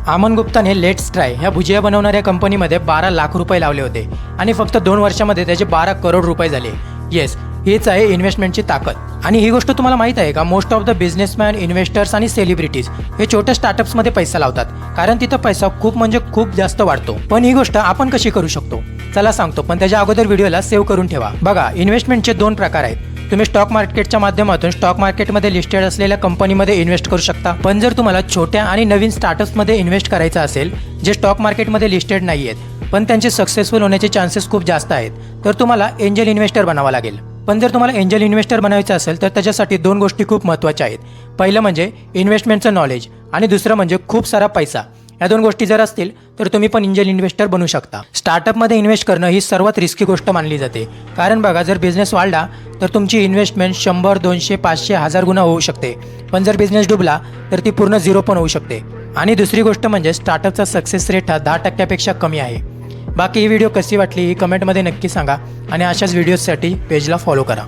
Aman गुप्ताने let's try ह्या भुजिया बनवणाऱ्या कंपनीमध्ये 12 लाख रुपये लावले होते आणि फक्त 2 वर्षामध्ये त्याचे 12 करोड रुपये झाले. येस, हीच आहे इन्व्हेस्टमेंटची ताकद. आणि ही गोष्ट तुम्हाला माहीत आहे का, most of the businessman, investors आणि सेलिब्रिटीज हे छोट्या स्टार्टअप्समध्ये पैसा लावतात, कारण तिथं पैसा खूप म्हणजे खूप जास्त वाढतो. पण ही गोष्ट आपण कशी करू शकतो चला सांगतो, पण त्याच्या अगोदर व्हिडिओला सेव्ह करून ठेवा. बघा, इन्व्हेस्टमेंटचे 2 प्रकार आहेत. तुम्ही स्टॉक मार्केटच्या माध्यमातून स्टॉक मार्केटमध्ये लिस्टेड असलेल्या कंपनीमध्ये इन्व्हेस्ट करू शकता. पण जर तुम्हाला छोट्या आणि नवीन स्टार्टअप्समध्ये इन्व्हेस्ट करायचं असेल जे स्टॉक मार्केटमध्ये लिस्टेड नाही आहेत पण त्यांचे सक्सेसफुल होण्याचे चान्सेस खूप जास्त आहेत, तर तुम्हाला एंजल इन्व्हेस्टर बनावं लागेल. पण जर तुम्हाला एंजल इन्व्हेस्टर बनायचं असेल तर त्याच्यासाठी 2 गोष्टी खूप महत्त्वाच्या आहेत. पहिलं म्हणजे इन्व्हेस्टमेंटचं नॉलेज आणि दुसरं म्हणजे खूप सारा पैसा. या 2 गोष्टी जर असतील तर तुम्ही पण एंजल इन्व्हेस्टर बनू शकता. स्टार्टअपमध्ये इन्व्हेस्ट करणं ही सर्वात रिस्की गोष्ट मानली जाते, कारण बघा, जर बिझनेस वाढला तर तुमची इन्व्हेस्टमेंट 100, 200, 500, 1000 गुणा होऊ शकते. पण जर बिझनेस डुबला तर ती पूर्ण 0 पण होऊ शकते. आणि दुसरी गोष्ट म्हणजे स्टार्टअपचा सक्सेस रेट हा 10% कमी आहे. बाकी ही व्हिडिओ कशी वाटली ही कमेंटमध्ये नक्की सांगा आणि अशाच व्हिडिओजसाठी पेजला फॉलो करा.